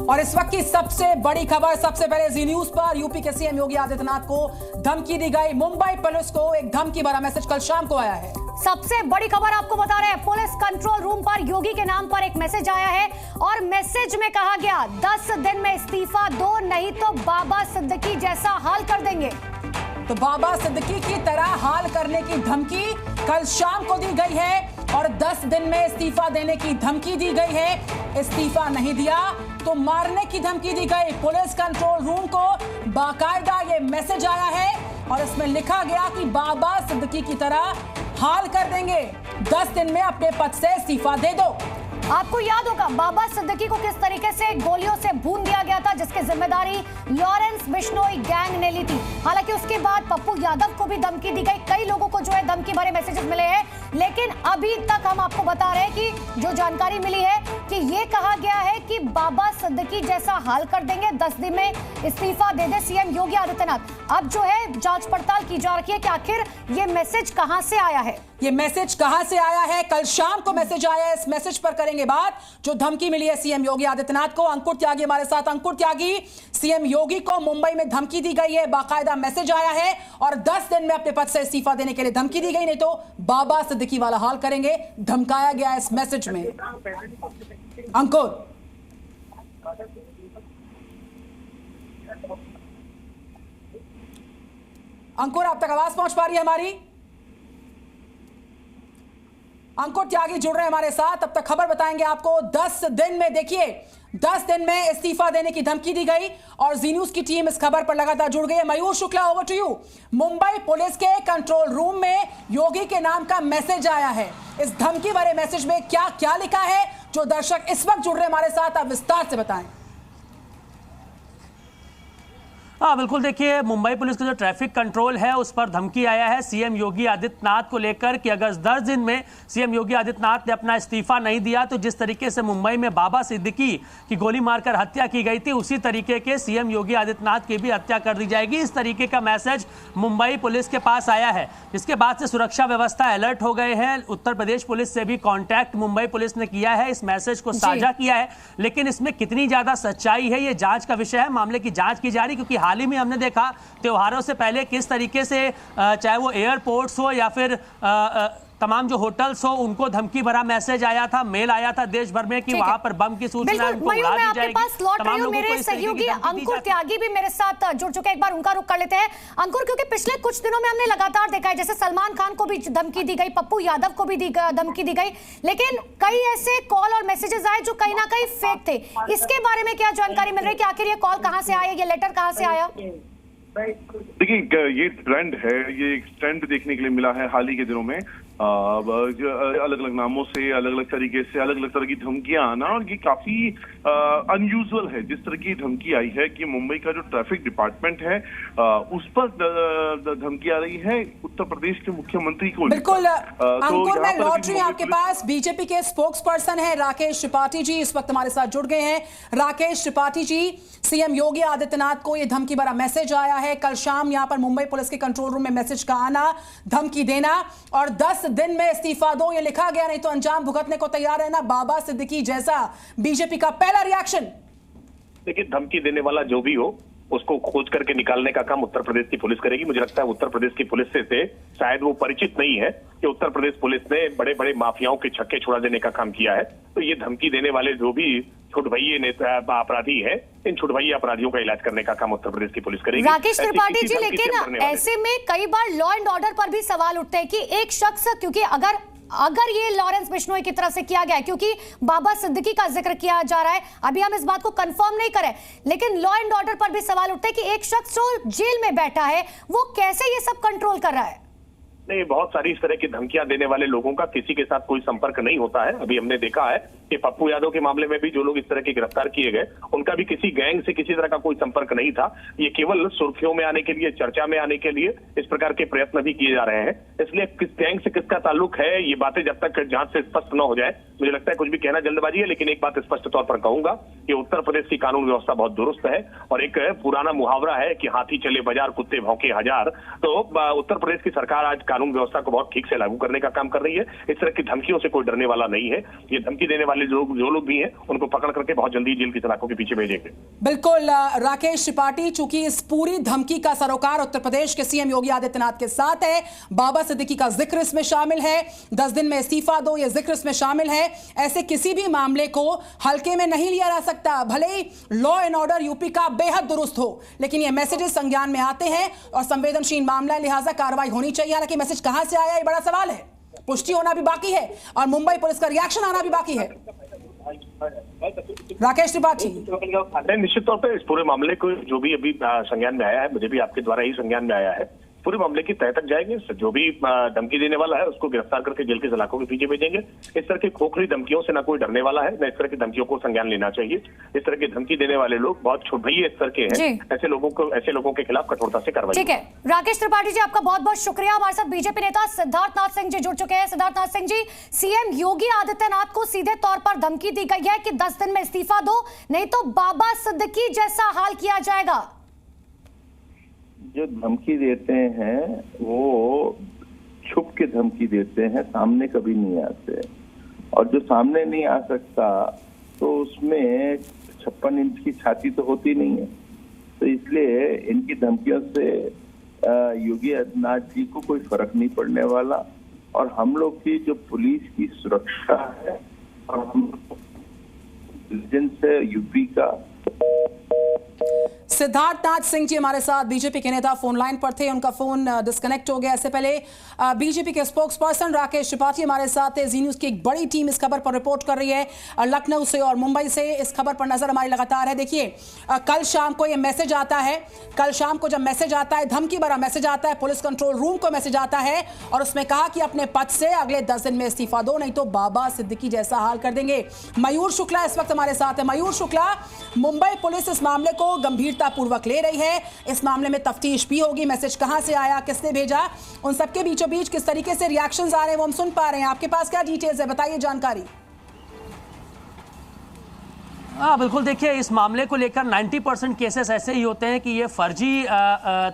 और इस वक्त की सबसे बड़ी खबर, सबसे पहले जी न्यूज पर। यूपी के सीएम योगी आदित्यनाथ को धमकी दी गई। मुंबई पुलिस को एक धमकी भरा मैसेज कल शाम को आया है। सबसे बड़ी खबर आपको बता रहे हैं, पुलिस कंट्रोल रूम पर योगी के नाम पर एक मैसेज आया है और मैसेज में कहा गया 10 दिन में इस्तीफा दो, नहीं तो बाबा सिद्दीकी जैसा हाल कर देंगे। तो बाबा सिद्दीकी की तरह हाल करने की धमकी कल शाम को दी गई है और 10 दिन में इस्तीफा देने की धमकी दी गई है। इस्तीफा नहीं दिया तो मारने की धमकी दी गई। पुलिस कंट्रोल रूम को बाकायदा ये मैसेज आया है और इसमें लिखा गया कि बाबा सिद्दीकी की तरह हाल कर देंगे, 10 दिन में अपने पद से इस्तीफा दे दो। आपको याद होगा बाबा सिद्दीकी को किस तरीके से गोलियों से भून दिया गया था, जिसकी जिम्मेदारी लॉरेंस बिश्नोई गैंग ने ली थी। हालांकि उसके बाद पप्पू यादव को भी धमकी दी गई, कई लोगों को जो है धमकी भरे मैसेजेस मिले हैं, लेकिन अभी तक हम आपको बता रहे हैं कि जो जानकारी मिली है कि ये कहा गया है कि बाबा सिद्दीकी जैसा हाल कर देंगे, 10 दिन में इस्तीफा दे दे सीएम योगी आदित्यनाथ। अब जो है जांच पड़ताल की जा रही है कि आखिर ये मैसेज कहां से आया है। ये मैसेज कहां से आया है, कल शाम को मैसेज आया है। इस मैसेज पर करेंगे बात। जो धमकी मिली है सीएम योगी आदित्यनाथ को। अंकुर त्यागी हमारे साथ। अंकुर त्यागी, सीएम योगी को मुंबई में धमकी दी गई है, बाकायदा मैसेज आया है और 10 दिन में अपने पद से इस्तीफा देने के लिए धमकी दी गई, नहीं तो बाबा सिद्दीकी वाला हाल करेंगे, धमकाया गया है इस मैसेज में। अंकुर, अंकुर आप तक आवाज पहुंच पा रही है हमारी? अंकुर त्यागी जुड़ रहे हैं हमारे साथ। अब तक खबर बताएंगे आपको। 10 दिन में, देखिए 10 दिन में इस्तीफा देने की धमकी दी गई और जी न्यूज की टीम इस खबर पर लगातार जुड़ गई है। Mayur Shukla, over to you. Mumbai police के कंट्रोल रूम में योगी के नाम का मैसेज आया है। इस धमकी भरे मैसेज में क्या क्या लिखा है, जो दर्शक इस वक्त जुड़ रहे हैं हमारे साथ, आप विस्तार से बताएं। हाँ बिल्कुल, देखिए मुंबई पुलिस का जो ट्रैफिक कंट्रोल है उस पर धमकी आया है सीएम योगी आदित्यनाथ को लेकर कि अगर 10 दिन में सीएम योगी आदित्यनाथ ने अपना इस्तीफा नहीं दिया तो जिस तरीके से मुंबई में बाबा सिद्दीकी की गोली मारकर हत्या की गई थी, उसी तरीके के सीएम योगी आदित्यनाथ की भी हत्या कर दी जाएगी। इस तरीके का मैसेज मुंबई पुलिस के पास आया है, जिसके बाद से सुरक्षा व्यवस्था अलर्ट हो गए हैं। उत्तर प्रदेश पुलिस से भी कॉन्टैक्ट मुंबई पुलिस ने किया है, इस मैसेज को साझा किया है, लेकिन इसमें कितनी ज्यादा सच्चाई है ये जांच का विषय है। मामले की जांच की जा रही, क्योंकि हाल ही में हमने देखा त्योहारों से पहले किस तरीके से चाहे वो एयरपोर्ट्स हो या फिर तमाम जो होटल्स हो, उनको धमकी भरा मैसेज आया था, मेल आया था देश भर में कि वहां पर बम की सूचना उनको उड़ा दी जाएगी। पास लौट रही हूं, मेरे सहयोगी अंकुर त्यागी भी मेरे साथ जुड़ चुके हैं। एक बार उनका रुख कर लेते हैं। अंकुर, क्योंकि पिछले कुछ दिनों में हमने लगातार देखा है, जैसे सलमान खान को भी धमकी दी गई, पप्पू यादव को भी धमकी दी गई, लेकिन कई ऐसे कॉल और मैसेजेस आए जो कहीं ना कहीं फेक थे। इसके बारे में क्या जानकारी मिल रही है कि आखिर ये कॉल कहां से आया, ये लेटर कहां से आया? देखिए, ये ट्रेंड है, ये एक ट्रेंड देखने के लिए मिला है हाल ही के दिनों में। अलग अलग नामों से, अलग अलग तरीके से, अलग अलग तरह की धमकियां आना, और ये काफी अनयूजुअल है जिस तरह की धमकी आई है कि मुंबई का जो ट्रैफिक डिपार्टमेंट है उस पर धमकी आ रही है उत्तर प्रदेश के मुख्यमंत्री को। बिल्कुल अंकुर, मैं लौट रही हूं आपके पास। बीजेपी के स्पोक्स पर्सन है राकेश त्रिपाठी जी, इस वक्त हमारे साथ जुड़ गए हैं। राकेश त्रिपाठी जी, सीएम योगी आदित्यनाथ को यह धमकी भरा मैसेज आया है कल शाम, यहां पर मुंबई पुलिस के कंट्रोल रूम में मैसेज का आना, धमकी देना और 10 दिन में इस्तीफा दो ये लिखा गया, नहीं तो अंजाम भुगतने को तैयार है ना बाबा सिद्दीकी जैसा। बीजेपी का पहला रिएक्शन? देखिए, धमकी देने वाला जो भी हो उसको खोज करके निकालने का काम उत्तर प्रदेश की पुलिस करेगी। मुझे लगता है उत्तर प्रदेश की पुलिस से शायद वो परिचित नहीं है कि उत्तर प्रदेश पुलिस ने बड़े बड़े माफियाओं के छक्के छुड़ा देने का काम किया है। तो ये धमकी देने वाले जो भी छुटभइये नेता अपराधी है, इन छुटभइये अपराधियों का इलाज करने का काम उत्तर प्रदेश की पुलिस करेगी। राकेश त्रिपाठी जी, लेकिन ऐसे में कई बार लॉ एंड ऑर्डर पर भी सवाल उठते हैं कि एक शख्स, क्योंकि अगर ये लॉरेंस बिश्नोई की तरफ से किया गया है, क्योंकि बाबा सिद्दीकी का जिक्र किया जा रहा है, अभी हम इस बात को कंफर्म नहीं करें, लेकिन लॉ एंड ऑर्डर पर भी सवाल उठते हैं कि एक शख्स जो जेल में बैठा है वो कैसे ये सब कंट्रोल कर रहा है। नहीं, बहुत सारी इस तरह की धमकियां देने वाले लोगों का किसी के साथ कोई संपर्क नहीं होता है। अभी हमने देखा है कि पप्पू यादव के मामले में भी जो लोग इस तरह के गिरफ्तार किए गए, उनका भी किसी गैंग से किसी तरह का कोई संपर्क नहीं था। ये केवल सुर्खियों में आने के लिए, चर्चा में आने के लिए इस प्रकार के प्रयत्न भी किए जा रहे हैं। इसलिए किस गैंग से किसका ताल्लुक है, ये बातें जब तक जांच से स्पष्ट न हो जाए, मुझे लगता है कुछ भी कहना जल्दबाजी है। लेकिन एक बात स्पष्ट तौर पर कहूंगा कि उत्तर प्रदेश की कानून व्यवस्था बहुत दुरुस्त है और एक पुराना मुहावरा है कि हाथी चले बाजार, कुत्ते भौंके हजार। तो उत्तर प्रदेश की सरकार आज कानून व्यवस्था को बहुत ठीक से लागू करने का काम कर रही है। इस तरह की धमकियों से कोई डरने वाला नहीं है। ये धमकी देने वाले लोग जो लोग भी हैं उनको पकड़ करके बहुत जल्दी जेल की सलाखों के पीछे भेजेंगे। बिल्कुल राकेश त्रिपाठी, चूंकि इस पूरी धमकी का सरोकार उत्तर प्रदेश के सीएम योगी आदित्यनाथ के साथ है, बाबा सिद्दीकी का जिक्र इसमें शामिल है, 10 दिन में इस्तीफा दो ये जिक्र इसमें शामिल है। ऐसे किसी भी मामले को हल्के में नहीं लिया जा सकता, भले ही लॉ एंड ऑर्डर यूपी का बेहद दुरुस्त हो, लेकिन ये मैसेजेस संज्ञान में आते हैं और संवेदनशील मामला है, लिहाजा कार्रवाई होनी चाहिए। हालांकि मैसेज कहां से आया ये बड़ा सवाल है, पुष्टि होना भी बाकी है और मुंबई पुलिस का रिएक्शन आना भी बाकी है। राकेश त्रिपाठी, निश्चित तौर पर इस पूरे मामले को जो भी अभी संज्ञान में आया है, मुझे भी आपके द्वारा ही संज्ञान में आया है, पूरे मामले की तह तक जाएंगे। जो भी धमकी देने वाला है उसको गिरफ्तार करके जेल की सलाखों के पीछे भेजेंगे। इस तरह की खोखली धमकियों से ना कोई डरने वाला है, न इस तरह की धमकियों को संज्ञान लेना चाहिए। इस तरह की धमकी देने वाले लोग बहुत छुटभइये स्तर के हैं, ऐसे लोगों के खिलाफ कठोरता से कार्रवाई। ठीक है, राकेश त्रिपाठी जी आपका बहुत बहुत शुक्रिया। हमारे साथ बीजेपी नेता सिद्धार्थ नाथ सिंह जी जुड़ चुके हैं। सिद्धार्थ नाथ सिंह जी, सीएम योगी आदित्यनाथ को सीधे तौर पर धमकी दी गई है कि 10 दिन में इस्तीफा दो, नहीं तो बाबा सिद्दीकी जैसा हाल किया जाएगा। जो धमकी देते हैं वो छुप के धमकी देते हैं, सामने कभी नहीं आते, और जो सामने नहीं आ सकता तो उसमें 56 इंच की छाती तो होती नहीं है। तो इसलिए इनकी धमकियों से योगी आदित्यनाथ जी को कोई फर्क नहीं पड़ने वाला। और हम लोग की जो पुलिस की सुरक्षा है और हम से यूपी का। सिद्धार्थ नाथ सिंह जी हमारे साथ बीजेपी के नेता फोन लाइन पर थे, उनका फोन डिस्कनेक्ट हो गया। इससे पहले बीजेपी के स्पोक्स पर्सन राकेश त्रिपाठी हमारे साथ थे। जी न्यूज़ की एक बड़ी टीम इस खबर पर रिपोर्ट कर रही है, लखनऊ से और मुंबई से। इस खबर पर नजर हमारी लगातार है। देखिए, कल शाम को ये मैसेज आता है, कल शाम को जब मैसेज आता है, धमकी भरा मैसेज आता है, पुलिस कंट्रोल रूम को मैसेज आता है और उसमें कहा कि अपने पद से अगले 10 दिन में इस्तीफा दो, नहीं तो बाबा सिद्दीकी जैसा हाल कर देंगे। मयूर शुक्ला इस वक्त हमारे साथ है। मयूर शुक्ला, मुंबई पुलिस इस मामले को गंभीरता पूर्वक ले रही है, इस मामले में तफ्तीश भी होगी। मैसेज कहां से आया, किसने भेजा, उन सबके बीचों बीच किस तरीके से रिएक्शंस आ रहे हैं वो हम सुन पा रहे हैं। आपके पास क्या डिटेल्स है, बताइए जानकारी। हाँ बिल्कुल, देखिए इस मामले को लेकर 90% केसेस ऐसे ही होते हैं कि ये फर्जी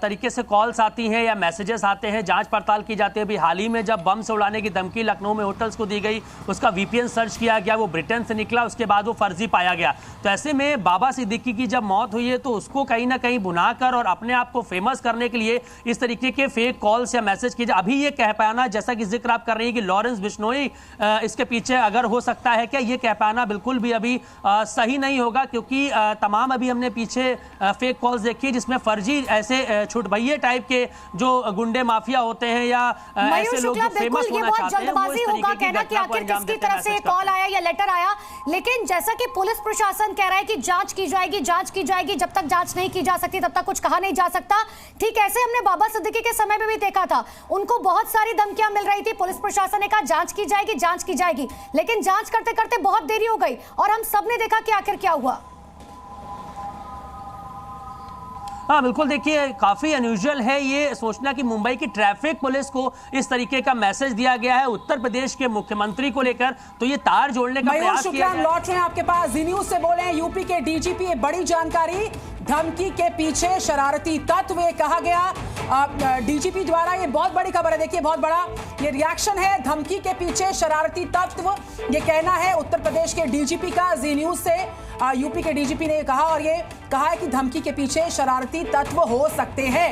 तरीके से कॉल्स आती हैं या मैसेजेस आते हैं, जांच पड़ताल की जाती है। अभी हाल ही में जब बम से उड़ाने की धमकी लखनऊ में होटल्स को दी गई, उसका VPN सर्च किया गया, वो ब्रिटेन से निकला, उसके बाद वो फर्जी पाया गया। तो ऐसे में बाबा सिद्दीकी की जब मौत हुई है तो उसको कहीं ना कहीं भुनाकर और अपने आप को फेमस करने के लिए इस तरीके के फेक कॉल्स या मैसेज किए। अभी ये कह पाना, जैसा कि जिक्र आप कर रही है कि लॉरेंस बिश्नोई इसके पीछे अगर हो सकता है क्या, ये कह पाना बिल्कुल भी अभी सही नहीं होगा, क्योंकि तमाम अभी हमने पीछे फेक कॉल्स देखी जिसमें फर्जी ऐसे छुटभइये टाइप के जो गुंडे माफिया होते हैं या ऐसे लोग जो फेमस होना चाहते हैं, वो इस तरीके की घटना को अंजाम देते हैं। से कॉल आया या लेटर आया, लेकिन जैसा कि पुलिस प्रशासन कह रहा है कि जांच की जाएगी, जब तक जांच नहीं की जा सकती तब तक कुछ कहा नहीं जा सकता। ठीक ऐसे हमने बाबा सिद्दीकी के समय में भी देखा था, उनको बहुत सारी धमकियां मिल रही थी, पुलिस प्रशासन ने कहा जांच की जाएगी, लेकिन जांच करते करते बहुत देरी हो गई और हम सब ने देखा कि आखिर क्या हुआ। हाँ बिल्कुल, देखिए काफी अनयूजुअल है ये सोचना कि मुंबई की ट्रैफिक पुलिस को इस तरीके का मैसेज दिया गया है उत्तर प्रदेश के मुख्यमंत्री को लेकर, तो ये तार जोड़ने का प्रयास किया गया है। लौट रहे हैं आपके पास, जी न्यूज़ से बोले हैं यूपी के DGP, ये बड़ी जानकारी, धमकी के पीछे शरारती तत्व ये कहा गया DGP द्वारा। ये बहुत बड़ी खबर है, देखिए बहुत बड़ा ये रिएक्शन है, धमकी के पीछे शरारती तत्व, ये कहना है उत्तर प्रदेश के DGP का। जी न्यूज़ से यूपी के DGP ने कहा, और ये कहा है कि धमकी के पीछे शरारती तत्व हो सकते हैं।